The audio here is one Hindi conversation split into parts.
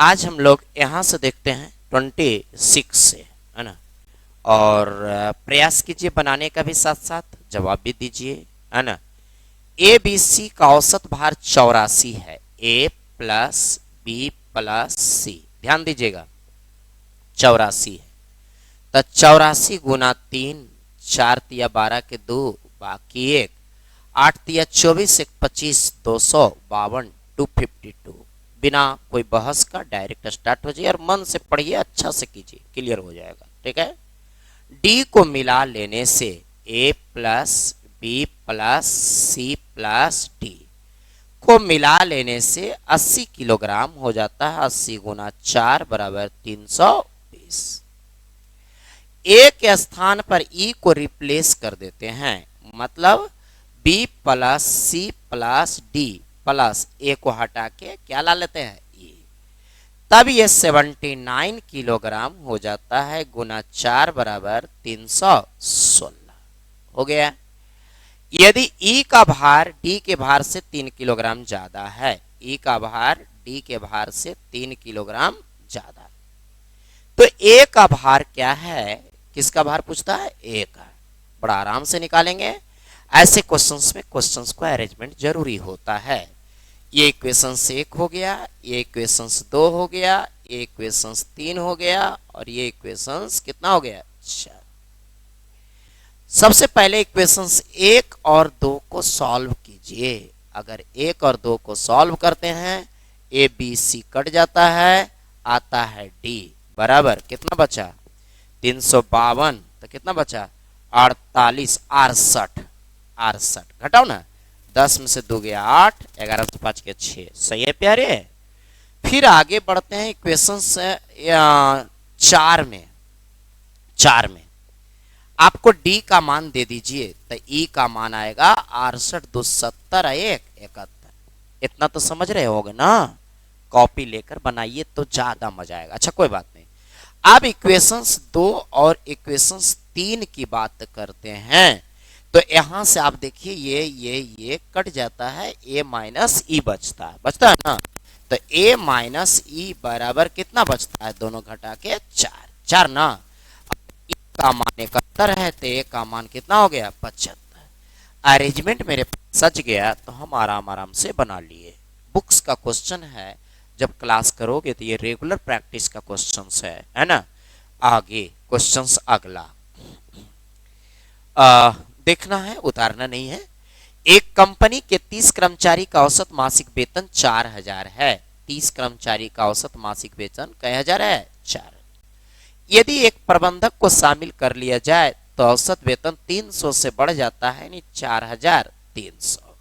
आज हम लोग यहाँ से देखते हैं 26 से, है ना। और प्रयास कीजिए बनाने का भी, साथ साथ जवाब भी दीजिए, है ना। ए बी सी का औसत भार 84 है। ए प्लस बी प्लस सी, ध्यान दीजिएगा 84 है। तो 84 गुना 3, 4 तिया 12 के 2 बाकी 1, 8 तिया 24, 1 25, 252, 252। बिना कोई बहस का डायरेक्ट स्टार्ट हो जाइए और मन से पढ़िए, अच्छा से कीजिए, क्लियर हो जाएगा। ठीक है। डी को मिला लेने से A plus B plus C plus D को मिला लेने से 80 किलोग्राम हो जाता है। 80 गुना 4 बराबर 320। ए के स्थान पर ई को रिप्लेस कर देते हैं, मतलब B plus C plus D plus A को हटा के क्या ला लेते हैं, ई। तब ये 79 किलोग्राम हो जाता है। गुना 4 बराबर 316 हो गया। यदि ई का भार डी के भार से 3 किलोग्राम ज्यादा है, ई का भार डी के भार से 3 किलोग्राम ज्यादा, तो ए का भार क्या है, किसका भार पूछता है, ए का। बड़ा आराम से निकालेंगे। ऐसे क्वेश्चंस में क्वेश्चंस को अरेंजमेंट जरूरी होता है। ये इक्वेशंस 1 हो गया, ये इक्वेशंस 2 हो गया, ये इक्वेशंस 3 हो गया, और ये इक्वेशंस कितना हो गया, 4। सबसे पहले इक्वेशंस 1 और 2 को सॉल्व कीजिए। अगर 1 और 2 को सॉल्व करते हैं, ए बी सी कट जाता है, आता है डी बराबर कितना बचा, 352। तो कितना बचा, 48, 68 घटाओ ना, 10 में से 2 गया 8, 11 से 5 गया 6। सही है प्यारे। फिर आगे बढ़ते हैं इक्वेशन से 4 में। आपको डी का मान दे दीजिए, तो ई का मान आएगा 68, 270, 1 71। इतना तो समझ रहे होगे ना, कॉपी लेकर बनाइए तो ज्यादा मजा आएगा। अच्छा कोई बात नहीं। अब इक्वेशंस 2 और इक्वेशंस 3 की बात करते हैं। तो यहां से आप देखिए ये कट जाता है, ए माइनस ई बचता है ना। तो ए माइनस ई बराबर कितना बचता है, दोनों घटा के 4 ना। ई का मान 71 है, तो ए का मान कितना हो गया, 75। अरेंजमेंट मेरे सच गया, तो हम आराम से बना लिए। बुक्स का क्वेश्चन है, जब क्लास करोगे तो ये रेगुलर प्रैक्टिस का क्वेश्चंस है ना। आगे क्वेश्चंस अगला देखना है, उतारना नहीं है। एक कंपनी के 30 कर्मचारी का औसत मासिक वेतन 4000 है। 30 कर्मचारी का औसत मासिक वेतन कई हजार है, 4। यदि एक प्रबंधक को शामिल कर लिया जाए तो औसत वेतन 300 से बढ़ जाता है, यानी 4300।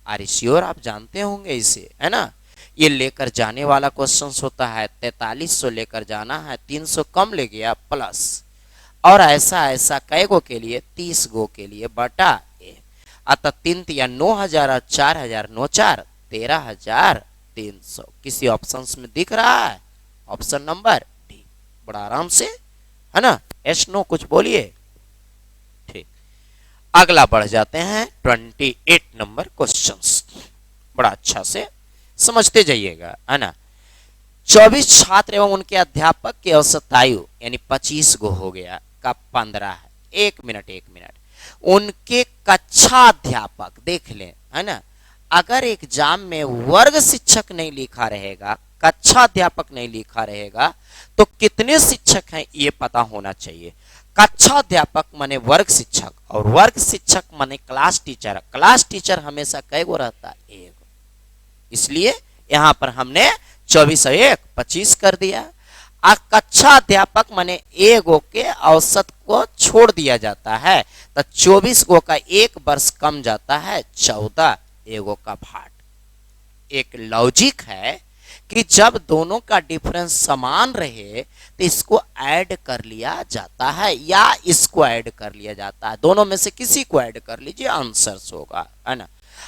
आर श्योर आप जानते होंगे इसे, है ना। ये लेकर जाने वाला क्वेश्चन होता है, 4300 लेकर जाना है, 300 कम ले गया प्लस, और ऐसा कई गो के लिए, 30 गो के लिए बटा ए। अतः 3 या 9000 और 4000, 9 4 13300। किसी ऑप्शन में दिख रहा है, ऑप्शन नंबर डी। बड़ा आराम से, है ना। एस नो कुछ बोलिए, ठीक। अगला बढ़ जाते हैं 28 नंबर क्वेश्चंस। बड़ा अच्छा से समझते जाइएगा, है ना। 24 छात्र एवं उनके अध्यापक की औसत आयु यानी 25 गो हो गया का 15 है। 1 मिनट उनके कक्षा अध्यापक देख लें, है ना। अगर एग्जाम में वर्ग शिक्षक नहीं लिखा रहेगा, कक्षा अध्यापक नहीं लिखा रहेगा, तो कितने शिक्षक हैं ये पता होना चाहिए। कक्षा अध्यापक माने वर्ग शिक्षक, और वर्ग शिक्षक माने क्लास टीचर। क्लास टीचर हमेशा कै गो रहता है, 1। इसलिए यहां पर हमने 24 और 1 25 कर दिया। कक्षा अध्यापक माने 1 गो के औसत को छोड़ दिया जाता है, तो 24 गो का 1 वर्ष कम जाता है, 14 एगो का भाट। एक लॉजिक है कि जब दोनों का डिफरेंस समान रहे तो इसको ऐड कर लिया जाता है, या इसको ऐड कर लिया जाता है। दोनों में से किसी को ऐड कर लीजिए, आंसर होगा, है ना।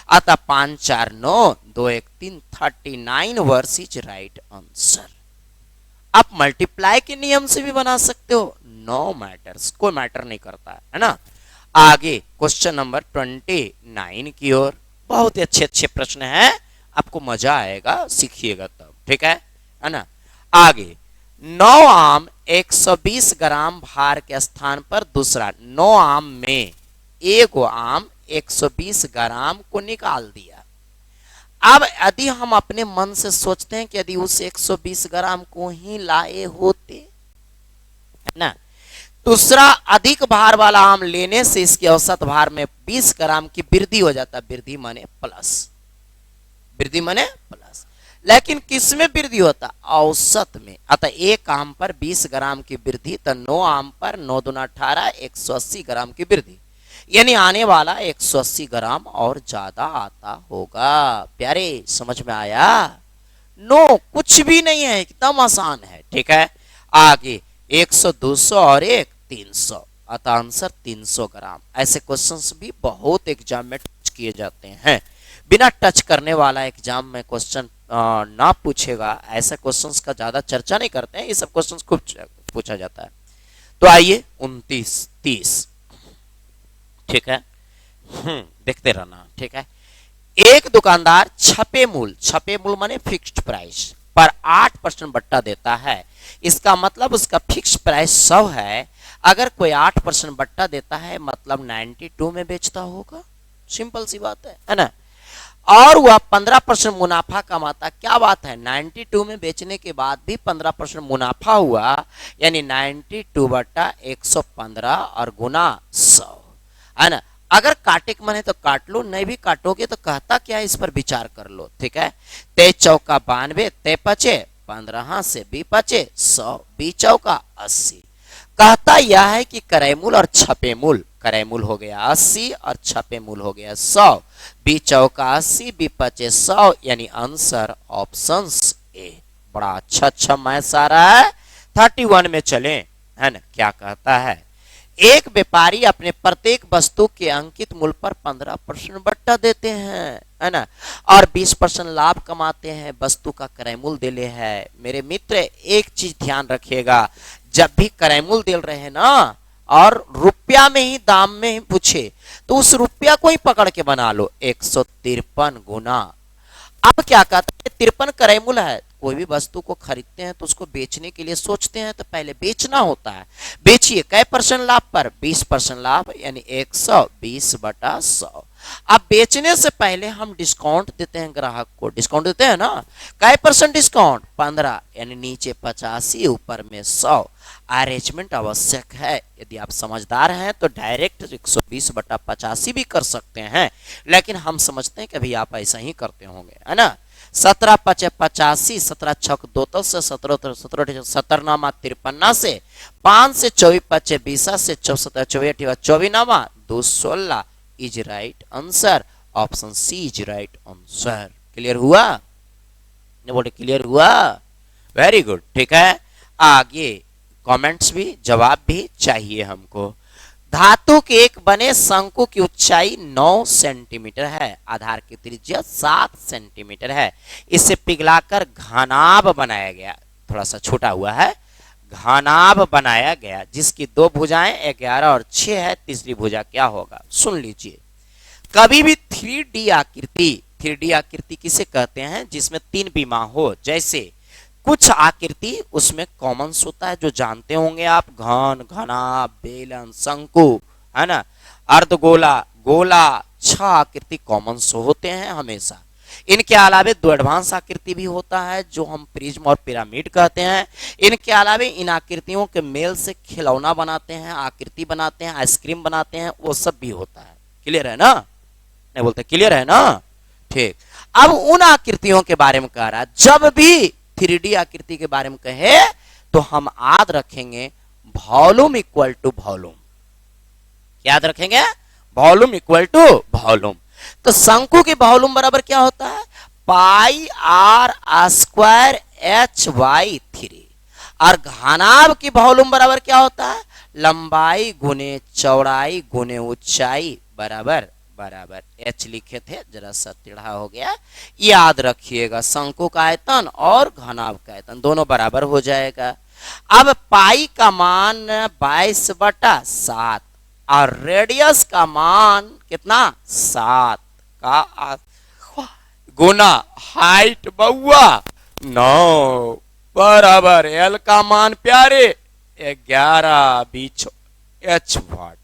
अतः 5 4 9 2 1 3 39 वर्स इज राइट आंसर। आप मल्टीप्लाई के नियम से भी बना सकते हो, नो मैटर्स, कोई मैटर नहीं करता है ना। आगे क्वेश्चन नंबर 29 की ओर। बहुत ही अच्छे प्रश्न हैं, आपको मजा आएगा, सीखिएगा तब, ठीक है ना। आगे 9 आम 120 ग्राम भार के स्थान पर दूसरा 9 आम में एक आम 120 ग्राम को निकाल दिया। अब यदि हम अपने मन से सोचते हैं कि यदि उस 120 ग्राम को ही लाए होते, है ना, दूसरा अधिक भार वाला आम लेने से इसके औसत भार में 20 ग्राम की वृद्धि हो जाता। वृद्धि माने प्लस, वृद्धि माने प्लस। लेकिन किस में वृद्धि होता? औसत में। अतः एक आम पर 20 ग्राम की वृद्धि, तो 9 आम पर 9 दूना 18 180 ग्राम की वृद्धि, यानी आने वाला 180 ग्राम और ज्यादा आता होगा। प्यारे समझ में आया? नो कुछ भी नहीं है, एकदम आसान है। ठीक है, आगे 100 200 और एक 300, अतः आंसर 300 ग्राम। ऐसे क्वेश्चंस भी बहुत एग्जाम में टच किए जाते हैं। बिना टच करने वाला एग्जाम में क्वेश्चन ना पूछेगा, ऐसे क्वेश्चंस का ज्यादा चर्चा नहीं करते हैं, ये सब क्वेश्चंस खूब पूछा जाता है। तो आइए 29 30, ठीक है, देखते रहना। ठीक है, एक दुकानदार छपे मूल माने फिक्स्ड प्राइस पर 8% बट्टा देता है। इसका मतलब उसका फिक्स प्राइस 100 है। अगर कोई 8% बट्टा देता है मतलब 92 में बेचता होगा। सिंपल सी बात है ना। और वह 15% मुनाफा कमाता। क्या बात है, 92 में बेचने के बाद भी 15% मुनाफा हुआ, यानी 92 बट्टा 115 और गुना 100, है ना। अगर काटे के मन है तो काट लो, नहीं भी काटोगे तो कहता क्या है, इस पर विचार कर लो। ठीक है, 23 चौका 92, 23 पचे 15 से 20 पचे 100, 20 चौका 80। कहता यह है कि क्रय मूल और छपे मूल, क्रय मूल हो गया 80 और छपे मूल हो गया 100, 20 चौका 80, 20 पचे 100, यानी आंसर ऑप्शन ए। बड़ा अच्छा मैथ्स आ रहा है। 31 में चले, है ना। क्या कहता है, एक व्यापारी अपने प्रत्येक वस्तु के अंकित मूल्य पर 15% बट्टा देते हैं, है ना, और 20% लाभ कमाते हैं। वस्तु का क्रय मूल्य दिले है। मेरे मित्र एक चीज ध्यान रखिएगा, जब भी क्रय मूल्य दिल रहे हैं ना और रुपया में ही दाम में ही पूछे तो उस रुपया को ही पकड़ के बना लो 153 गुना। अब क्या कहता है, 53 क्रय मूल्य है। कोई भी वस्तु को खरीदते हैं तो उसको बेचने के लिए सोचते हैं तो पहले बेचना होता है। बेचिए कै % लाभ पर? 20% लाभ, यानी 120 बटा 100। अब बेचने से पहले हम डिस्काउंट देते हैं, ग्राहक को डिस्काउंट देते हैं ना। कै % डिस्काउंट? 15, यानी नीचे 85 ऊपर में 100। अरेंजमेंट आवश्यक है। यदि आप समझदार हैं तो डायरेक्ट 120 बटा 85 भी कर सकते हैं, लेकिन हम समझते हैं कि अभी आप ऐसा ही करते होंगे, है ना। 17 पचे 85, 17 छक 2 से 17 17 नामा 53 से 5 से 24 पचे 20 से 17 24 24 नामा 216 is right answer. Option C is right answer. Clear हुआ? बोले क्लियर हुआ? Very good. ठीक है, आगे कमेंट्स भी जवाब भी चाहिए हमको। धातु के एक बने शंकु की ऊंचाई 9 सेंटीमीटर है, आधार की त्रिज्या 7 सेंटीमीटर है। इसे पिघलाकर घनाभ बनाया गया, थोड़ा सा छोटा हुआ है, घनाभ बनाया गया, जिसकी 2 भुजाएं 11 और 6 है। तीसरी भुजा क्या होगा? सुन लीजिए। कभी भी 3D आकृति किसे कहते हैं? जिसमें 3 विमा हो। जैसे कुछ आकृति उसमें कॉमन्स होता है जो जानते होंगे आप, घन, घना, बेलन, शंकु, है ना, अर्धगोला, गोला। 6 आकृति कॉमन्स होते हैं हमेशा। इनके अलावे 2 एडवांस आकृति भी होता है जो हम प्रिज्म और पिरामिड कहते हैं। इनके अलावे इन आकृतियों के मेल से खिलौना बनाते हैं, आकृति बनाते हैं, आइसक्रीम बनाते हैं, वो सब भी होता है। क्लियर है ना? नहीं बोलते क्लियर है ना? ठीक। अब उन आकृतियों के बारे में कह रहा है। जब भी 3D आकृति के बारे में कहे तो हम याद रखेंगे वॉल्यूम इक्वल टू वॉल्यूम। याद रखेंगे वॉल्यूम इक्वल टू वॉल्यूम। तो शंकु की वॉल्यूम बराबर क्या होता है? पाई आर स्क्वायर H/3। और घनाभ की वॉल्यूम बराबर क्या होता है? लंबाई गुने चौड़ाई गुने ऊंचाई बराबर H लिखे थे, जरा सा टेढ़ा हो गया, याद रखिएगा। शंकु का आयतन और घनाभ का आयतन दोनों बराबर हो जाएगा। अब पाई का मान 22/7 और रेडियस का मान कितना? 7 का गुना हाइट बउआ 9 बराबर एल का मान प्यारे 11 बीच एच वाट।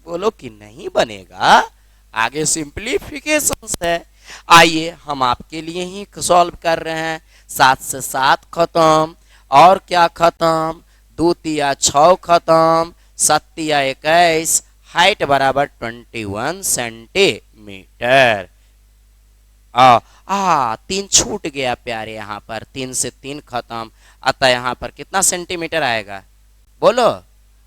बोलो कि नहीं बनेगा, आगे सिंप्लीफिकेशन है। आइए हम आपके लिए ही सॉल्व कर रहे हैं। 7 से 7 खत्म, और क्या खत्म, 2 तिया 6 खत्म, 7 तिया 21, हाइट बराबर 21 सेंटीमीटर। 3 छूट गया प्यारे, यहाँ पर 3 से 3 खत्म, अतः यहाँ पर कितना सेंटीमीटर आएगा, बोलो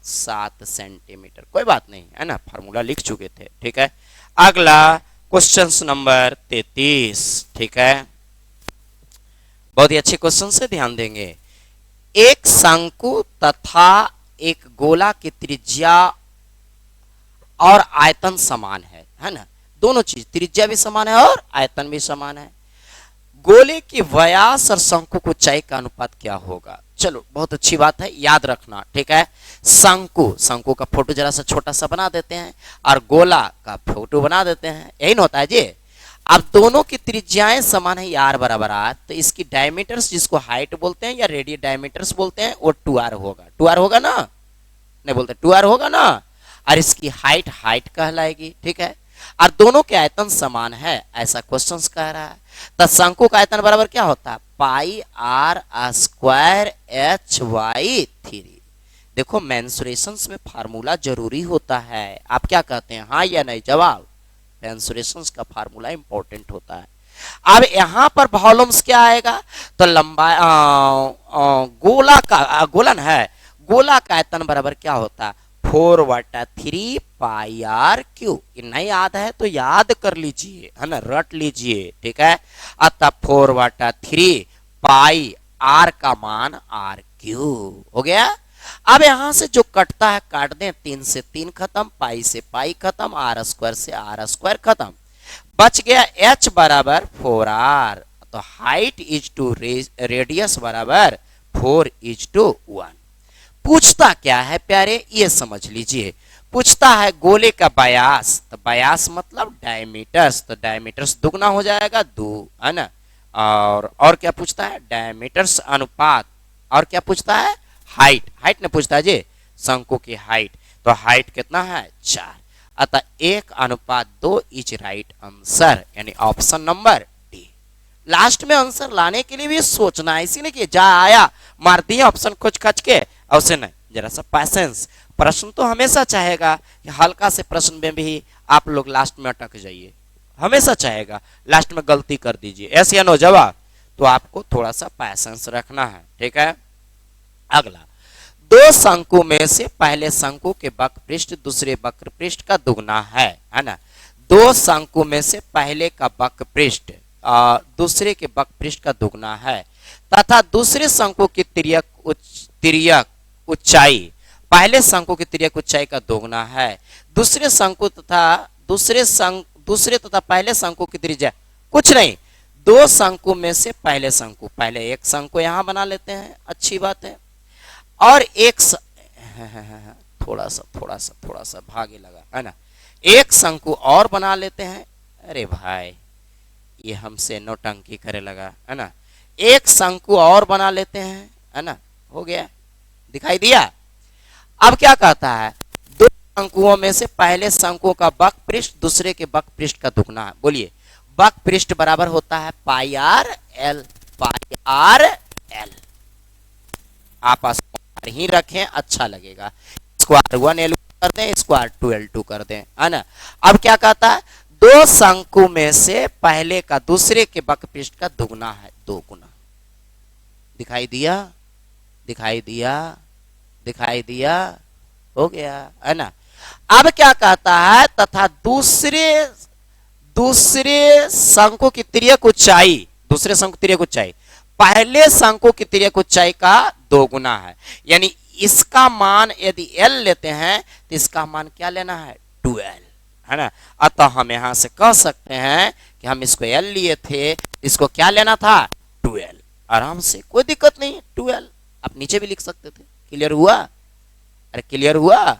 7 सेंटीमीटर। कोई बात नहीं है ना, फार्मूला लिख चुके थे, ठीक है। अगला क्वेश्चन नंबर 33, ठीक है, बहुत ही अच्छे क्वेश्चन से ध्यान देंगे। एक शंकु तथा एक गोला की त्रिज्या और आयतन समान है ना, दोनों चीज, त्रिज्या भी समान है और आयतन भी समान है। गोले की व्यास और शंकु की ऊंचाई का अनुपात क्या होगा। चलो बहुत अच्छी बात है, याद रखना, ठीक है। शंकु का फोटो जरा सा छोटा सा बना देते हैं और गोला का फोटो बना देते हैं, यही ना होता है जी। अब दोनों की त्रिज्याएं समान है, आर बराबर आर, तो इसकी डायमीटर्स जिसको हाइट बोलते हैं या रेडियल डायमीटर्स बोलते हैं वो 2r होगा। 2r होगा ना, नहीं बोलते 2r होगा ना, और इसकी हाइट कहलाएगी, ठीक है। और दोनों के आयतन समान है, ऐसा क्वेश्चन कह रहा है। तो शंकु का आयतन बराबर क्या होता है, पाई आर स्क्वायर एच वाई 3। देखो मेंसुरेशंस में फार्मूला जरूरी होता है, आप क्या कहते हैं, हाँ या नहीं, जवाब। मेंसुरेशंस का फार्मूला इंपॉर्टेंट होता है। अब यहां पर वॉल्यूम्स क्या आएगा, तो लंबाई गोलन है, गोला का आयतन बराबर क्या होता है, 4/3 पाई आर क्यू। नहीं याद है तो याद कर लीजिए, है ना, रट लीजिए, ठीक है। अतः 4/3 पाई आर का मान आर क्यू हो गया। अब यहां से जो कटता है काट दें, 3 से 3 खत्म, पाई से पाई खत्म, आर स्क्वायर से आर स्क्वायर खत्म, बच गया एच बराबर 4r। तो हाइट इज टू रेडियस बराबर 4:1। पूछता क्या है प्यारे, ये समझ लीजिए। पूछता है गोले का व्यास, तो व्यास मतलब डायमीटर्स, तो डायमीटर्स दुगना हो जाएगा 2, है ना। और क्या पूछता है, डायमीटर्स अनुपात, और क्या पूछता है, हाइट ने पूछता है जी, शंकु की हाइट, तो हाइट कितना है 4। अतः 1:2 इज राइट आंसर, यानी ऑप्शन नंबर डी। लास्ट में आंसर लाने के लिए भी सोचना है, इसी ने कि जा आया मार दिया ऑप्शन खोज खच के, अवश्य नहीं, जरा सा पैसेंस। प्रश्न तो हमेशा चाहेगा कि हल्का से प्रश्न में भी आप लोग लास्ट में अटक जाइए, हमेशा चाहेगा लास्ट में गलती कर दीजिए, ऐसे या नो जवाब, तो आपको थोड़ा सा पैसेंस रखना है, ठीक है। अगला, 2 शंकु में से पहले शंकु के वक्र पृष्ठ दूसरे वक्र पृष्ठ का दुगना है ना। 2 शंकु में से पहले का वक्र पृष्ठ दूसरे के वक्र पृष्ठ का दुगना है, तथा दूसरे शंकु की तिर्यक ऊंचाई पहले शंकु की तिर्यक ऊंचाई का दोगुना है। दूसरे तथा पहले शंकु की त्रिज्या कुछ नहीं, 2 शंकु में से पहले शंकु, पहले एक शंकु यहां बना लेते हैं, अच्छी बात है, और एक थोड़ा सा भागे लगा, है ना, एक शंकु और बना लेते हैं। अरे भाई ये हमसे नौटंकी करे लगा, है ना, एक शंकु और बना लेते हैं, है ना, हो गया, दिखाई दिया। अब क्या कहता है, 2 शंकुओं में से पहले शंकु का वक्र पृष्ठ दूसरे के वक्र पृष्ठ का दुगना है। बोलिए, वक्र पृष्ठ बराबर होता है पाई आर एल, पाई आर एल, आप ही रखें, अच्छा लगेगा। स्क्वायर 1l कर दें, स्क्वायर 2l2 कर दें, है ना। अब क्या कहता है, 2 शंकु में से पहले का दूसरे के वक्र पृष्ठ का दुगना है, 2 गुना। दिखाई दिया, दिखाई दिया, दिखाई दिया, हो गया, है ना। अब क्या कहता है, तथा दूसरे शंकु की तिर्यक ऊंचाई, दूसरे शंकु तिर्यक ऊंचाई पहले शंकु की तिर्यक ऊंचाई का 2 गुना है, यानी इसका मान यदि l लेते हैं तो इसका मान क्या लेना है, 2l, है ना। अतः हम यहां से कह सकते हैं कि हम इसको l लिए थे, इसको क्या लेना था, 2l, आराम से, कोई दिक्कत नहीं, 2l आप नीचे भी लिख सकते थे। क्लियर हुआ, अरे क्लियर हुआ।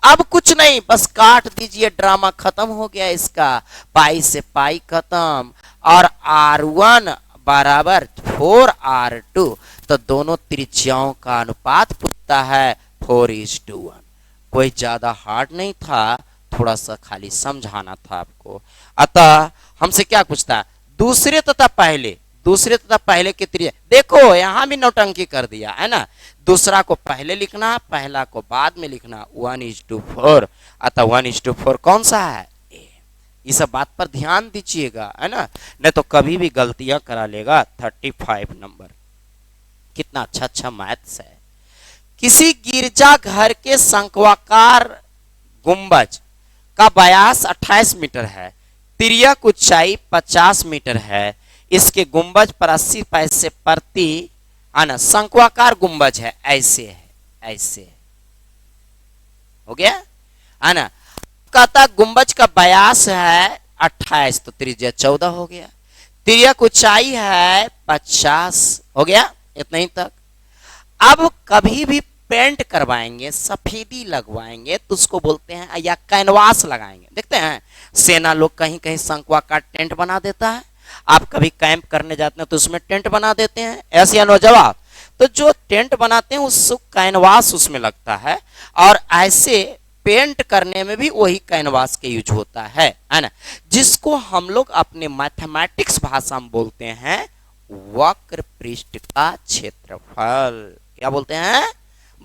अब कुछ नहीं, बस काट दीजिए, ड्रामा खत्म हो गया इसका, पाई से पाई खत्म, और r1 बराबर 4R2, तो दोनों त्रिज्याओं का अनुपात पूछता है 4:1। कोई ज्यादा हार्ड नहीं था, थोड़ा सा खाली समझाना था आपको। अतः हमसे क्या पूछता है, दूसरे तथा पहले की त्रिज्या। देखो यहां भी नौटंकी कर दिया है ना, दूसरा को पहले लिखना, पहला को बाद में लिखना, 1:4। अतः 1:4 कौन सा है, ए। ये सब बात पर ध्यान दीजिएगा, है ना, नहीं तो कभी भी गलतियां करा लेगा। 35 नंबर। कितना अच्छा अच्छा मैथ्स है। किसी गिरजा घर के शंक्वाकार गुंबज का व्यास 28 मीटर है, तिर्यक ऊंचाई 50 मीटर है, इसके गुंबज पर 80 पैसे प्रति आना। शंक्वाकार गुंबज है, ऐसे है, ऐसे हो गया है ना। कहता गुंबज का व्यास है 28, तो त्रिज्या 14 हो गया। तिर्यक ऊंचाई है 50, हो गया इतना ही तक। अब कभी भी पेंट करवाएंगे, सफेदी लगवाएंगे, तो उसको बोलते हैं, या कैनवास लगाएंगे। देखते हैं सेना लोग कहीं कहीं शंक्वाकार टेंट बना देता है, आप कभी कैंप करने जाते हैं तो उसमें टेंट बना देते हैं, ऐसे या नो जवाब। तो जो टेंट बनाते हैं उस कैनवास उसमें लगता है, और ऐसे पेंट करने में भी वही कैनवास के यूज होता है ना, जिसको हम लोग अपने मैथमेटिक्स भाषा में बोलते हैं वक्र पृष्ठ का क्षेत्रफल। क्या बोलते हैं,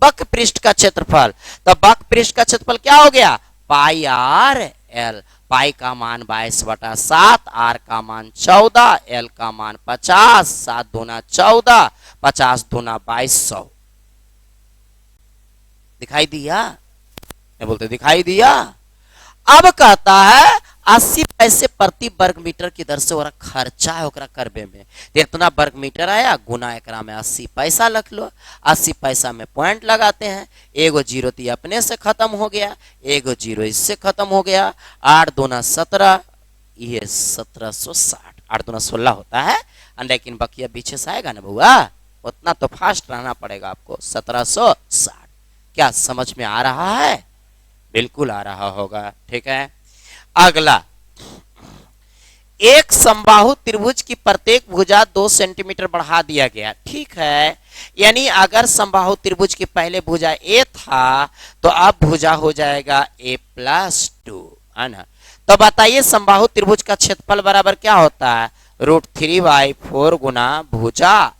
वक्र पृष्ठ का क्षेत्रफल। तो वक्र पृष्ठ का क्षेत्रफल क्या हो गया, पाई आर एल। पाई का मान 22/7, आर का मान 14, एल का मान 50, 7 दूना 14, 50 दूना 2200। दिखाई दिया, नहीं बोलते दिखाई दिया। अब कहता है 80 पैसे प्रति वर्ग मीटर की दर से खर्चा है ओकरा करबे में, तो इतना वर्ग मीटर आया, गुना एकरा में 80 पैसा रख लो। 80 पैसा में पॉइंट लगाते हैं, एगो जीरो तो अपने से खत्म हो गया, एगो जीरो इससे खत्म हो गया। 8 दूना 17, ये 1760, 8 दूना 16 होता है, लेकिन बकिया पीछे से आएगा ना बुआ, उतना तो फास्ट रहना पड़ेगा आपको। 1760 क्या समझ में आ रहा है, बिल्कुल आ रहा होगा, ठीक है। अगला, एक समबाहु त्रिभुज की प्रत्येक भुजा 2 सेंटीमीटर बढ़ा दिया गया, ठीक है। यानी अगर समबाहु त्रिभुज की पहले भुजा ए था, तो अब भुजा हो जाएगा a+2, है ना। तो बताइए समबाहु त्रिभुज का क्षेत्रफल बराबर क्या होता है, √3/4 गुना भुजा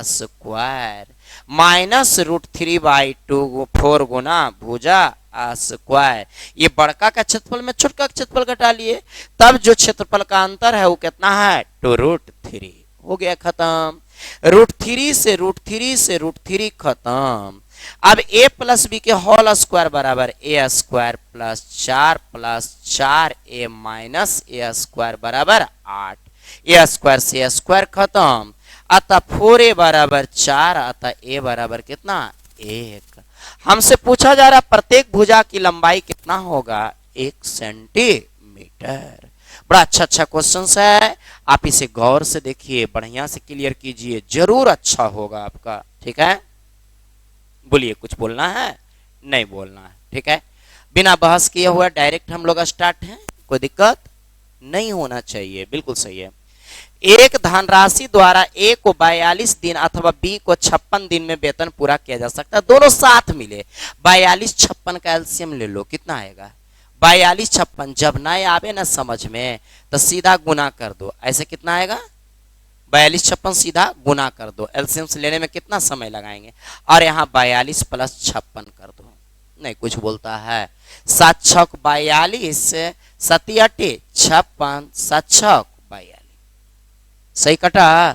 स्क्वायर माइनस √3/2 4 गुना भुजा स्क्वायर। ये बड़का का क्षेत्रफल में छोटका का क्षेत्रफल घटा लिए, तब जो क्षेत्रफल का अंतर है वो कितना है, 2√3। हो गया खत्म। √3 से √3 खत्म। अब a + b के होल स्क्वायर बराबर a² + 4 + 4a - a² बराबर 8। a² से a² खत्म, अतः 4a बराबर 4, अतः a बराबर कितना, 1। हमसे पूछा जा रहा प्रत्येक भुजा की लंबाई कितना होगा, 1 सेंटीमीटर। बड़ा अच्छा अच्छा क्वेश्चन है, आप इसे गौर से देखिए, बढ़िया से क्लियर कीजिए, जरूर अच्छा होगा आपका, ठीक है। बोलिए, कुछ बोलना है, नहीं बोलना है, ठीक है। बिना बहस किए हुए डायरेक्ट हम लोग स्टार्ट हैं, कोई दिक्कत नहीं होना चाहिए, बिल्कुल सही है। एक धनराशि द्वारा ए को 42 दिन अथवा बी को 56 दिन में वेतन पूरा किया जा सकता है, दोनों साथ मिले। 42 56 का एलसीएम ले लो, कितना आएगा, 42 56। जब ना आवे ना समझ में तो सीधा गुना कर दो, ऐसे कितना आएगा, 42 56 सीधा गुना कर दो। एलसीएम से लेने में कितना समय लगाएंगे, और यहाँ 42 + 56 कर दो, नहीं कुछ बोलता है। 7 6 42, 7 8 56, 7 6 42, सही कटा,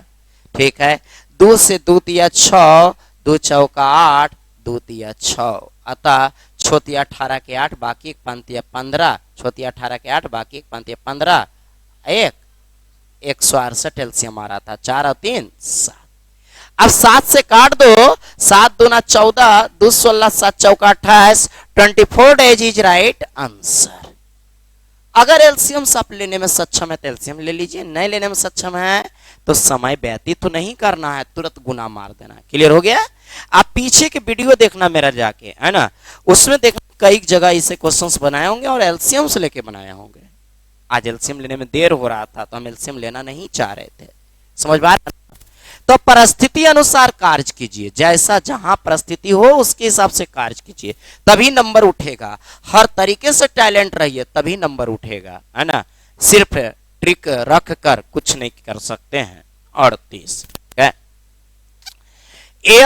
ठीक है। 2 से 2 तिया 6, 2 चौका 8, 2 तिया 6, अतः 6 तिया 18 के 8, बाकी 1 पंतिया 15, 6 तिया 18 के 8, बाकी 1 पंतिया 15, 168 एलसीएम आ रहा था, 4 और 3 7। अब 7 से काट दो, 7 दूना 14, 2 16, 7 चौका 28, 24 डेज इज राइट आंसर। अगर एलसीएम आप लेने में सक्षम है तो एलसीएम ले लीजिए, नहीं लेने में सक्षम है तो समय व्यतीत तो नहीं करना है, तुरंत गुना मार देना। क्लियर हो गया। आप पीछे के वीडियो देखना मेरा जाके, है ना, उसमें देखना कई जगह इसे क्वेश्चंस बनाए होंगे और एलसीएम से लेके बनाए होंगे। आज एलसीएम लेने में देर हो रहा था तो हम एलसीएम लेना नहीं चाह रहे थे, समझ में आ रहा है? तो परिस्थिति अनुसार कार्य कीजिए, जैसा जहां परिस्थिति हो उसके हिसाब से कार्य कीजिए, तभी नंबर उठेगा। हर तरीके से टैलेंट रहिए तभी नंबर उठेगा, है ना। सिर्फ ट्रिक रख कर कुछ नहीं कर सकते हैं। 38 ए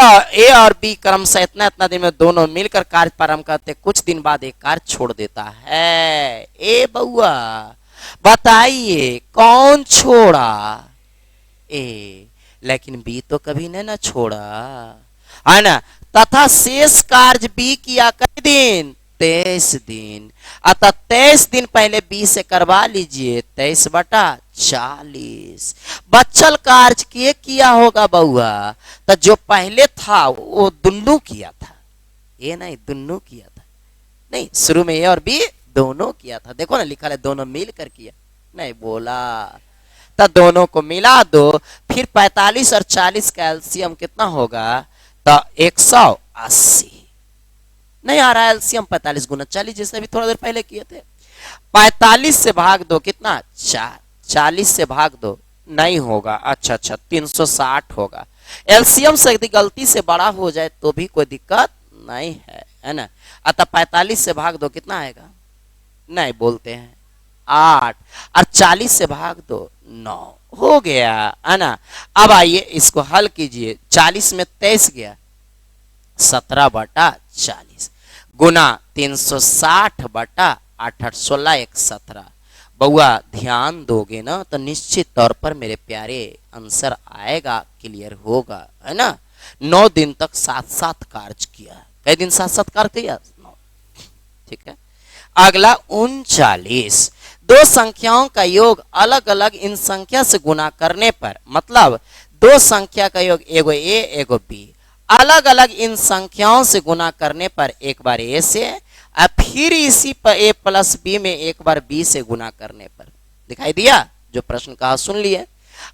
और बी क्रमशः इतना इतना दिन में दोनों मिलकर कार्य प्रारंभ करते, कुछ दिन बाद एक कार्य छोड़ देता है। ए बउआ बताइए कौन छोड़ा? ए, लेकिन बी तो कभी नहीं ना छोड़ा, है ना। तथा शेष कार्य बी किया कई दिन? 23 दिन। अतः 23 दिन पहले बी से करवा लीजिए, 23/40। बच्चल कार्य किए किया होगा बउआ, तो जो पहले था वो दुन्नू किया था, ये नहीं दुन्नू किया था, नहीं शुरू में ए और बी दोनों किया था। देखो ना लिखा है दोनों मिलकर किया, नहीं बोला। तो दोनों को मिला दो, फिर 45 और 40 का एलसीएम कितना होगा? तो 180। नहीं आ रहा एलसीएम 45 गुना 40, जैसे अभी थोड़ा देर पहले किए थे। 45 से भाग दो कितना? 4। 40 से भाग दो नहीं होगा, अच्छा 360 होगा। एलसीएम से यदि गलती से बड़ा हो जाए तो भी कोई दिक्कत नहीं है ना। अतः 45 से भाग दो कितना आएगा? नहीं बोलते हैं 8, और 40 से भाग दो 9 हो गया, है ना। अब आइए इसको हल कीजिए। 40 में 23 गया, 17/40 गुना 360/8, 16 1 17। बउआ ध्यान दोगे ना तो निश्चित तौर पर मेरे प्यारे आंसर आएगा, क्लियर होगा, है ना। 9 दिन तक 7-7 कार्य किया। कई दिन 7-7 कार्य किया? 9। ठीक है। अगला 39। दो संख्याओं का योग अलग अलग इन संख्या से गुना करने पर, मतलब दो संख्या का योग एगो ए एगो बी, अलग अलग इन संख्याओं से गुना करने पर एक बार ए से और फिर इसी पर ए प्लस बी में एक बार बी से गुना करने पर। दिखाई दिया जो प्रश्न कहा? सुन लिए।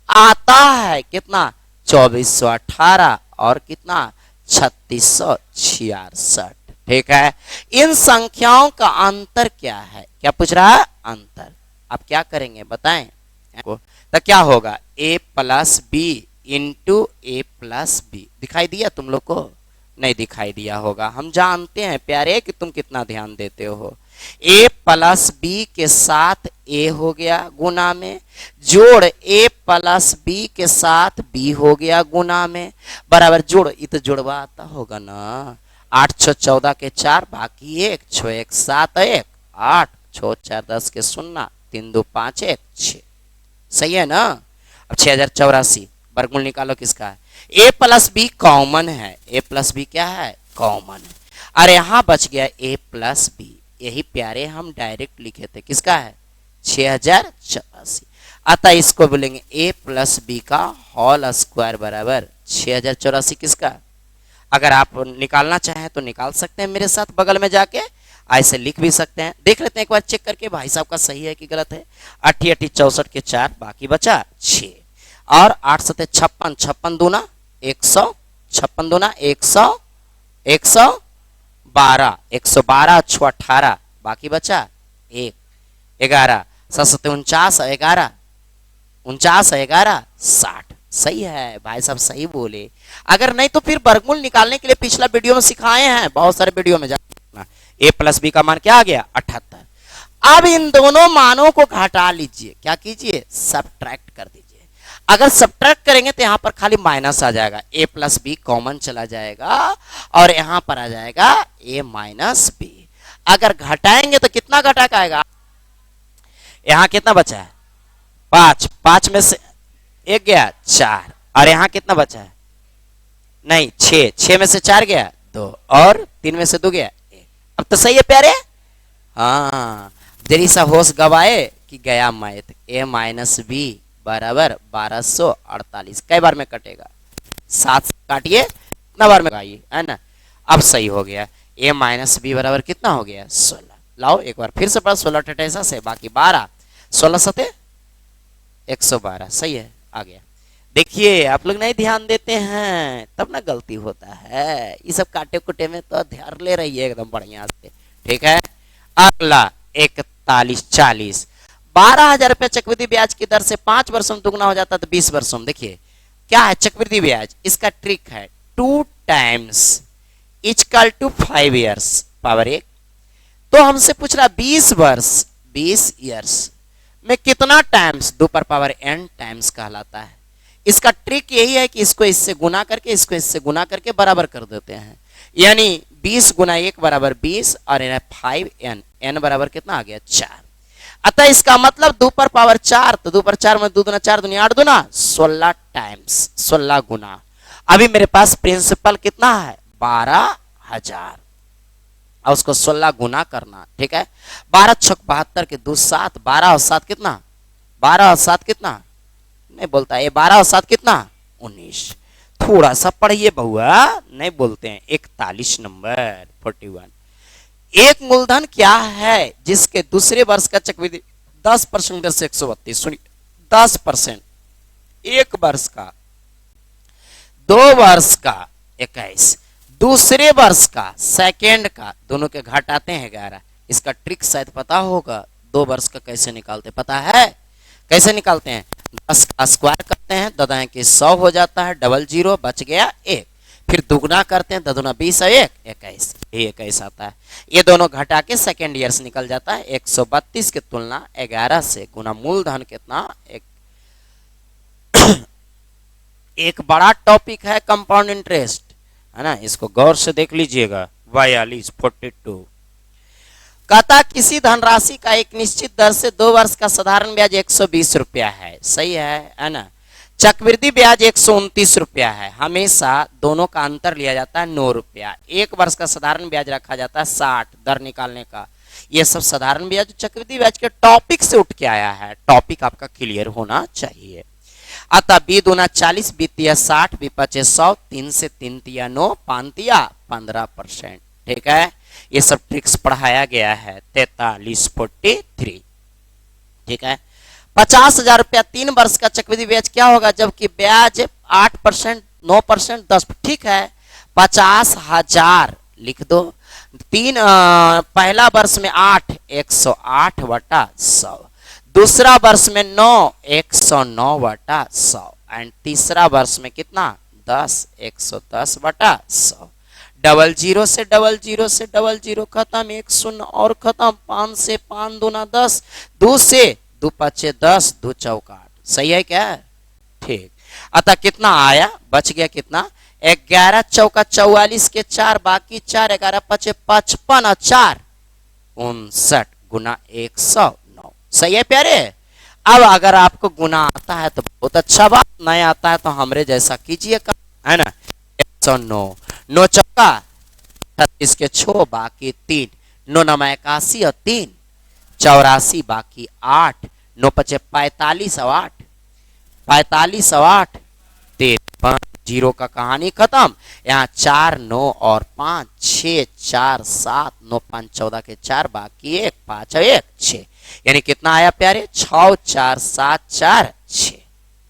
आता है कितना? 2418 और कितना? 3666। ठीक है। इन संख्याओं का अंतर क्या है? क्या पूछ रहा है? अंतर। आप क्या करेंगे बताएं? तो क्या होगा? a plus B into A plus B. दिखाई दिया तुम लोग को? नहीं दिखाई दिया होगा, हम जानते हैं प्यारे कि तुम कितना ध्यान देते हो। a प्लस बी के साथ a हो गया गुना में, जोड़ a प्लस बी के साथ b हो गया गुना में, बराबर जोड़। ये तो जोड़वा आता होगा ना। 8 6 14 के 4 बाकी 1 6 1 7 1 8 6 4 10 के 0 3 2 5 1 6। सही है ना। अब 6084 वर्गमूल निकालो किसका है? a प्लस बी कॉमन है। a प्लस बी क्या है? कॉमन है। अरे यहां बच गया a प्लस बी, यही प्यारे हम डायरेक्ट लिखे थे। किसका है? 6084। अतः इसको बोलेंगे a प्लस बी का होल स्क्वायर बराबर 6084 किसका? अगर आप निकालना चाहें तो निकाल सकते हैं मेरे साथ बगल में जाके, ऐसे लिख भी सकते हैं। देख लेते हैं एक बार चेक करके भाई साहब का सही है कि गलत है। 8 8 64 के 4 बाकी बचा 6 और 8 7 56 56 दूना 100 56 दूना 100 112 112 6 18 बाकी बचा 1 11 7 7 49 11 49 11 60। सही है भाई साहब, सही बोले। अगर नहीं तो फिर वर्गमूल निकालने के लिए पिछला वीडियो में सिखाए हैं, बहुत सारे वीडियो में जाना। a प्लस बी का मान क्या आ गया? 78। अब इन दोनों मानों को घटा लीजिए। क्या कीजिए? सब्ट्रैक्ट कर दीजिए। अगर सब्ट्रैक्ट करेंगे तो यहां पर खाली माइनस आ जाएगा, a प्लस बी कॉमन चला जाएगा और यहां पर आ जाएगा a माइनस बी। अगर घटाएंगे तो कितना घटा का आएगा? यहां कितना बचा है? 5 5 में से एक गया 4 और यहां कितना बचा है? नहीं 6 6 में से 4 गया 2 और 3 में से 2 गया 1। अब तो सही है प्यारे। हाँ जरी सा होश गवाए कि गया मैथ। a माइनस बी बराबर 1248। कई बार में कटेगा? 7 से काटिए, कितना बार में आइए, है ना। अब सही हो गया। a माइनस बी बराबर कितना हो गया? 16। लाओ एक बार फिर से पढ़ो। 16 टटेसा से बाकी 12 16 सते 112। सही है, आ गया। देखिए आप लोग नहीं ध्यान देते हैं तब ना गलती होता है। ये सब काटे कुटे में तो ध्यान ले रही है एकदम बढ़िया से। ठीक है। अगला 41 40 12,000 रुपया चक्रवृद्धि ब्याज की दर से 5 वर्षों में दुगना हो जाता है तो 20 वर्षों में। देखिए क्या है चक्रवृद्धि ब्याज, इसका ट्रिक है 2 times equal to 5 years power 1। तो हमसे पूछ रहा 20 वर्ष 20 ईयर्स में कितना टाइम्स 2 पर पावर n टाइम्स कहलाता है। इसका ट्रिक यही है कि इसको इससे गुना करके इसको इससे गुना करके बराबर कर देते हैं, यानी 20 गुना 1 बराबर 20 और 5n, n बराबर कितना आ गया 4। अतः इसका मतलब 2 पर पावर 4, तो 2 पर 4 में 2 दूना 4 दूनी 8 दूना 16 टाइम्स 16 गुना। अभी मेरे पास प्रिंसिपल कितना है 12,000 और उसको 16 गुना करना, ठीक है। 12 छक 72 के 2 7, 12 और 7 कितना, 12 और 7 कितना नहीं बोलता है, 12 और 7 कितना 19। थोड़ा सा पढ़िए बहुआ, नहीं बोलते हैं। 41 नंबर 41। एक मूलधन क्या है जिसके दूसरे वर्ष का चक्रवृद्धि 10% से 132, सुनिए 10%, एक वर्ष का, 2 वर्ष का 21, दूसरे वर्ष का सेकेंड का, दोनों के घटाते हैं 11। इसका ट्रिक शायद पता होगा, 2 वर्ष का कैसे निकालते पता है, कैसे निकालते हैं 10 का स्क्वायर करते हैं, ददाएं के 100 हो जाता है, डबल 0 बच गया 1, फिर दुगना करते हैं, ददुना 20 और 1 21, ये 21 आता है। ये दोनों घटा के सेकेंड ईयर से निकल जाता है। 132 की तुलना 11 से गुना मूलधन कितना, एक बड़ा टॉपिक है कंपाउंड इंटरेस्ट, है ना, इसको गौर से देख लीजिएगा। 42 कहता किसी धनराशि का एक निश्चित दर से 2 वर्ष का साधारण ब्याज 120 रुपया है, सही है ना। चक्रवृद्धि ब्याज 129 रुपया है, हमेशा दोनों का अंतर लिया जाता है 9 रुपया। 1 वर्ष का साधारण ब्याज रखा जाता है 60 दर निकालने का। ये सब साधारण ब्याज चक्रवृद्धि ब्याज के टॉपिक से उठ के आया है, टॉपिक आपका क्लियर होना चाहिए। अतः बी दूना 40, बी तिया 60, बी पचे 100, 3 से 3 तिया 9, 5 तिया 15%, ठीक है। ये सब ट्रिक्स पढ़ाया गया है। 4343, ठीक है। 50,000 रुपया 3 वर्ष का चक्रवृद्धि ब्याज क्या होगा, जबकि ब्याज 8%, 9%, 10, ठीक है। 50,000 लिख दो, 3 पहला वर्ष में 8 108 बटा 100, दूसरा वर्ष में 9 109 बटा 100 एंड तीसरा वर्ष में कितना 10 110 बटा 100। डबल 0 से डबल 0 से डबल 0 खत्म, 1 0 और खत्म, 5 से 5 दूना 10, 2 से 2 पचे 10, 2 चौका 8, सही है क्या, ठीक। अतः कितना आया, बच गया कितना 11 चौका 44 के 4, बाकी 4, 11 पचे 55 और 4 59 गुना 109, सही है प्यारे। अब अगर आपको गुना आता है तो बहुत अच्छा बात, नहीं आता है तो हमरे जैसा कीजिए, है ना। 109, 9 चौका 36 के 6, बाकी 3, 9 नमा 81 और 3 84, बाकी 8, 9 पचे 45 और 8, 45 और 8 53, 0 का कहानी खत्म। यहाँ 4 9 और 5 6 4 7, 9 5 14 के 4, बाकी 1 5 और 1 6, यानी कितना आया प्यारे 6 4 7 4 6।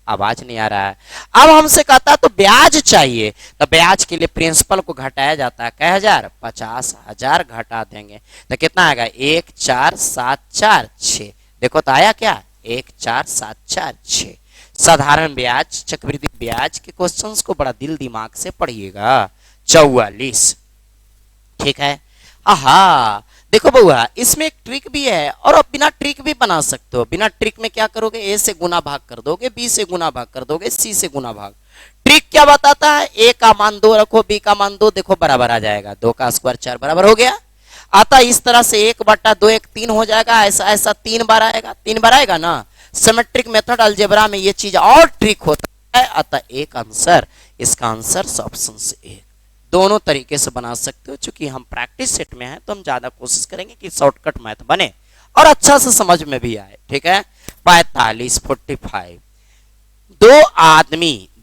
आवाज नहीं आ रहा है। अब हमसे कहता तो ब्याज चाहिए, तो ब्याज के लिए प्रिंसिपल को घटाया जाता है कई हजार, 50,000 घटा देंगे तो कितना आएगा 1 4 7 4 6। देखो तो आया क्या 1 4 7 4 6। साधारण ब्याज चक्रवृद्धि ब्याज के क्वेश्चंस को बड़ा दिल दिमाग से पढ़िएगा। 44, ठीक है। आहा देखो बउआ, इसमें एक ट्रिक भी है और आप बिना ट्रिक भी बना सकते हो। बिना ट्रिक में क्या करोगे, ए से गुना भाग कर दोगे, बी से गुना भाग कर दोगे, सी से गुना भाग। ट्रिक क्या बताता है, ए का मान 2 रखो, बी का मान 2, देखो बराबर आ जाएगा, 2 का स्क्वायर 4 बराबर हो गया। अतः इस तरह से 1 बटा 2 1 3 हो जाएगा, ऐसा ऐसा 3 बार आएगा, 3 बार आएगा ना। सिमेट्रिक मेथड अलजेब्रा में ये चीज और ट्रिक होता है। अतः एक आंसर, इसका आंसर ऑप्शन से 1, दोनों तरीके से बना सकते हो। चूंकि हम प्रैक्टिस सेट में हैं तो हम ज्यादा कोशिश करेंगे कि शॉर्टकट मैथ बने और अच्छा से समझ में भी आए, ठीक है। 45 45,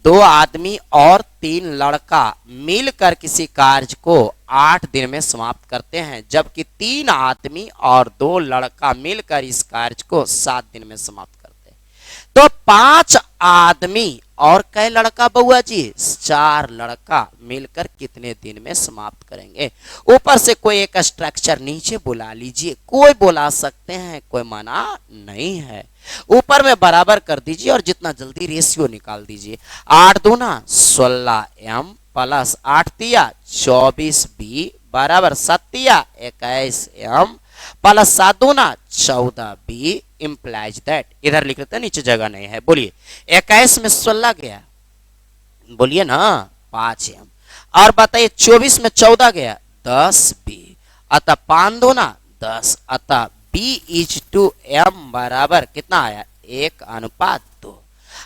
2 आदमी और 3 लड़का मिलकर किसी कार्य को 8 दिन में समाप्त करते हैं, जबकि 3 आदमी और 2 लड़का मिलकर इस कार्य को 7 दिन में समाप्त करते हैं। तो 5 आदमी और कै लड़का बउआ जी, 4 लड़का मिलकर कितने दिन में समाप्त करेंगे। ऊपर से कोई एक स्ट्रक्चर नीचे बुला लीजिए, कोई बुला सकते हैं, कोई मना नहीं है। ऊपर में बराबर कर दीजिए और जितना जल्दी रेशियो निकाल दीजिए। 8 दूना 16 m प्लस 8 तिया 24 b बराबर 7 तिया 21 m प्लस 7 दूना 14 b इम्प्लाइज दैट, इधर लिख लेते हैं, नीचे जगह नहीं है। बोलिए 21 में 16 गया, बोलिए ना 5 m, और बताइए 24 में 14 गया 10 b, अतः 5 दूना 10, अतः b इज टू m बराबर कितना आया 1:2।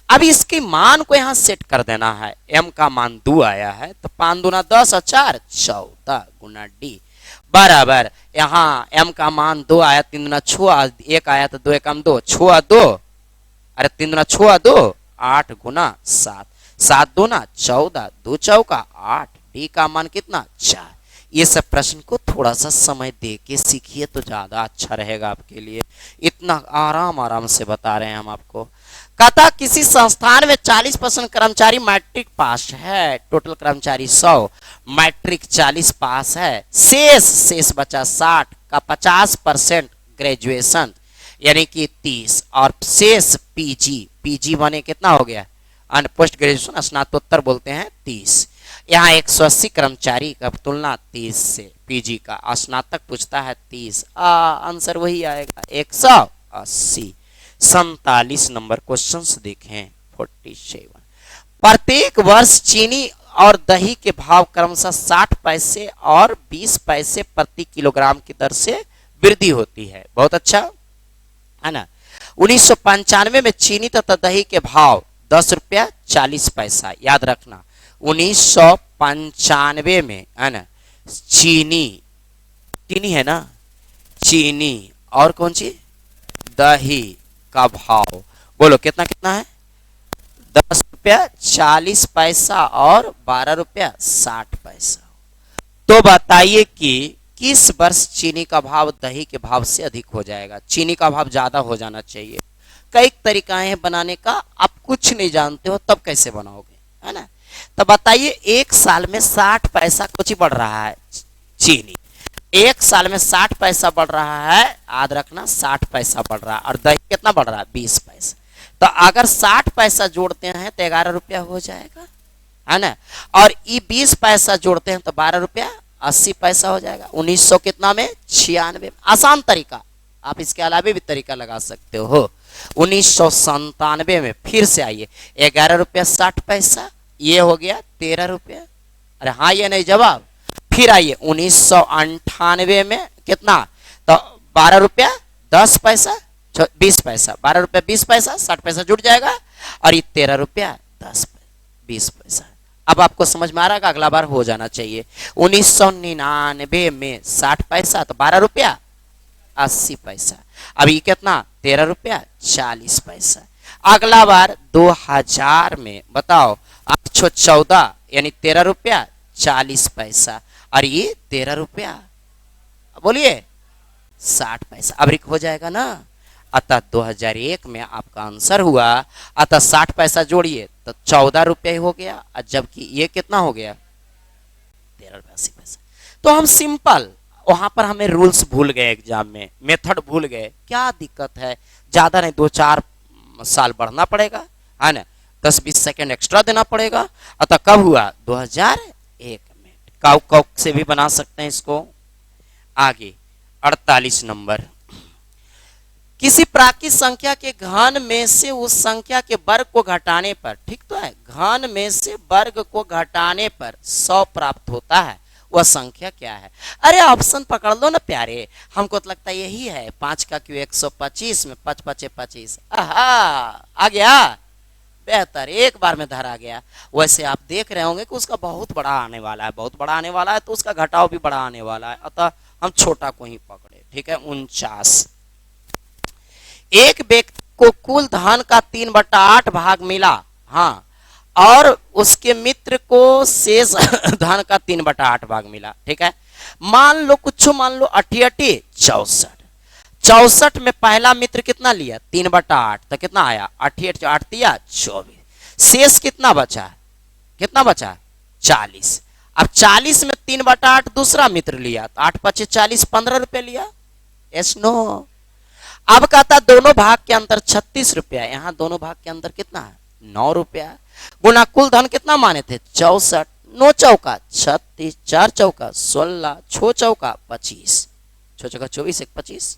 अब इसके मान को यहां सेट कर देना है। m का मान 2 आया है तो 5 दूना 10 और 4 14 गुना d बराबर, यहाँ m का मान 2 आया, 3 दूना 6, 1 आया तो 2 एकम 2, 6 2, अरे 3 दूना 6 2, 8 गुना 7, 7 दूना 14, 2 चौका 8, d का मान कितना 4। ये सब प्रश्न को थोड़ा सा समय दे के सीखिए तो ज्यादा अच्छा रहेगा आपके लिए। इतना आराम आराम से बता रहे हैं हम आपको। कहता किसी संस्थान में 40% कर्मचारी मैट्रिक पास है, टोटल कर्मचारी 100, मैट्रिक 40 पास है, शेष बचा 60 का 50% ग्रेजुएशन यानी कि 30 और शेष पीजी बने कितना हो गया, पोस्ट ग्रेजुएशन स्नातकोत्तर बोलते हैं 30। यहाँ 180 कर्मचारी का तुलना 30 से, पीजी का स्नातक पूछता है 30, आंसर वही आएगा 180। 47 नंबर क्वेश्चंस देखें 47। प्रत्येक वर्ष चीनी और दही के भाव क्रमशः 60 पैसे और 20 पैसे प्रति किलोग्राम की दर से वृद्धि होती है। बहुत अच्छा है ना। 1995 में चीनी तथा दही के भाव 10 रुपया 40 पैसा, याद रखना 1995 में है ना। चीनी है ना, चीनी और कौन सी दही का भाव बोलो कितना कितना है, 10 रुपया 40 पैसा और 12 रुपया 60 पैसा। तो बताइए कि किस वर्ष चीनी का भाव दही के भाव से अधिक हो जाएगा। चीनी का भाव ज्यादा हो जाना चाहिए। कई तरीका है बनाने का, आप कुछ नहीं जानते हो तब कैसे बनाओगे, है ना। तो बताइए एक साल में 60 पैसा कुछ ही बढ़ रहा है चीनी, एक साल में 60 पैसा बढ़ रहा है, याद रखना 60 पैसा बढ़ रहा है, और दही कितना बढ़ रहा है 20 पैसा। तो अगर 60 पैसा जोड़ते हैं तो 11 रुपया हो जाएगा, है ना। और ये 20 पैसा जोड़ते हैं तो 12 रुपया 80 पैसा हो जाएगा। 1900 कितना में 96। आसान तरीका, आप इसके अलावा भी तरीका लगा सकते हो। 1997 में फिर से आइए, 11 रुपया 60 पैसा, ये हो गया 13 रुपया। अरे हाँ ये नहीं जवाब। फिर आइए 1998 में कितना, तो 12 रुपया 10 पैसा 20 पैसा, 12 रुपया 20 पैसा 60 पैसा जुड़ जाएगा, और ये 13 रुपया 20 पैसा। अब आपको समझ में आ रहा है, अगला बार हो जाना चाहिए। 1999 में 60 पैसा तो 12 रुपया 80 पैसा, अब ये कितना 13 रुपया 40 पैसा। अगला बार 2000 में बताओ 814 यानी 13 रुपया 40 पैसा, और ये 13 रुपया बोलिए 60 पैसा। अब रिक हो जाएगा ना। अतः 2001 में आपका आंसर हुआ, अतः 60 पैसा जोड़िए तो 14 रुपया ही हो गया, और जबकि ये कितना हो गया 13 रुपया 80 पैसा। तो हम सिंपल, वहां पर हमें रूल्स भूल गए, एग्जाम में मेथड भूल गए, क्या दिक्कत है, ज्यादा नहीं 2-4 साल बढ़ना पड़ेगा, है ना, 10-20 सेकेंड एक्स्ट्रा देना पड़ेगा। अतः कब हुआ 2001 में। काउ से भी बना सकते हैं इसको। आगे 48 नंबर, किसी प्राकृतिक संख्या के घन में से उस संख्या के वर्ग को घटाने पर, ठीक तो है, घन में से वर्ग को घटाने पर 100 प्राप्त होता है, वह संख्या क्या है। अरे ऑप्शन पकड़ लो ना प्यारे, हमको तो लगता है यही है, 5 का क्यों 125 में 5 5 25। आ गया, बेहतर, एक बार में धरा गया। वैसे आप देख रहे होंगे कि उसका बहुत बड़ा आने वाला है, बहुत बड़ा आने वाला है, तो उसका घटाव भी बड़ा आने वाला है, अतः हम छोटा को ही पकड़े, ठीक है। 49, एक व्यक्ति को कुल धन का 3/8 भाग मिला, हाँ, और उसके मित्र को शेष धन का 3/8 भाग मिला, ठीक है। मान लो कुछ, मान लो 88 64 में पहला मित्र कितना लिया 3/8, तो कितना आया 88 8 दिया 24, शेष कितना बचा, कितना बचा 40। अब 40 में 3/8 दूसरा मित्र लिया तो 8 पचे 40, 15 रुपए लिया। Yes no. अब कहता दोनों भाग के अंतर 36 रुपया, यहां दोनों भाग के अंतर कितना है 9 रुपया, गुना कुल धन कितना माने थे 64, 9 चौका 36, 4 चौका 16, 6 चौका 25, 6 चौका 24, 1 25।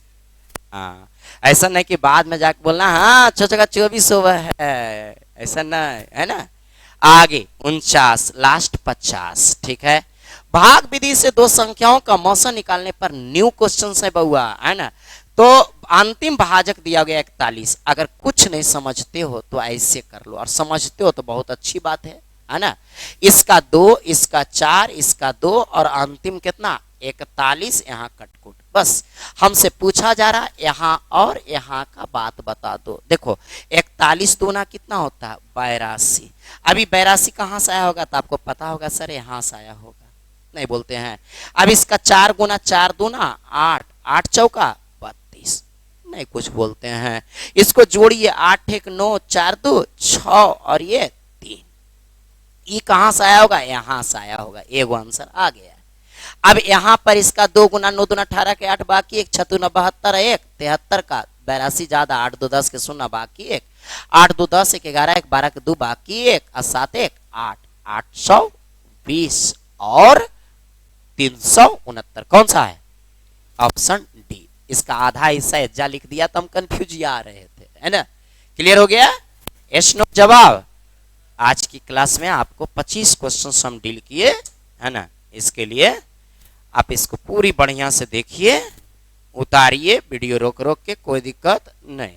हाँ, ऐसा नहीं कि बाद में जाके बोलना हाँ 6 चौका 24 हुआ है, ऐसा नहीं है ना। आगे 49 लास्ट 50, ठीक है। भाग विधि से दो संख्याओं का मौसा निकालने पर न्यू क्वेश्चन है बउआ, है ना। तो अंतिम भाजक दिया गया 41। अगर कुछ नहीं समझते हो तो ऐसे कर लो, और समझते हो तो बहुत अच्छी बात है ना। इसका 2, इसका 4, इसका 2 और अंतिम कितना 41, यहाँ कटकुट। बस हमसे पूछा जा रहा यहाँ और यहाँ का बात बता दो। देखो 41 दूना कितना होता है 82। अभी 82 कहाँ से आया होगा तो आपको पता होगा सर यहाँ से आया होगा, नहीं बोलते हैं। अब इसका 4 गुना 4 दूना 8, 8 चौका 32, नहीं कुछ बोलते हैं। इसको जोड़िए 8 1 9, 4 2 6 और ये 3। ये कहां से आया होगा यहां से आया होगा, एगो आंसर आ गया। अब यहां पर इसका 2 गुना 9 दूना 18 के 8 बाकी 1, 6 दूना 72 1, 73 का 82 ज्यादा 8 2 10 के 0 बाकी 1, 8 2 10 1 11 1 12 के 2 बाकी 1 और 7 1 8, 820 और 369 कौन सा है ऑप्शन डी। इसका आधा हिस्सा एज्जा लिख दिया तो हम कंफ्यूज आ रहे थे, है ना। क्लियर हो गया, यस नो जवाब। आज की क्लास में आपको 25 क्वेश्चन हम डील किए, है ना। इसके लिए आप इसको पूरी बढ़िया से देखिए, उतारिए वीडियो रोक रोक के, कोई दिक्कत नहीं।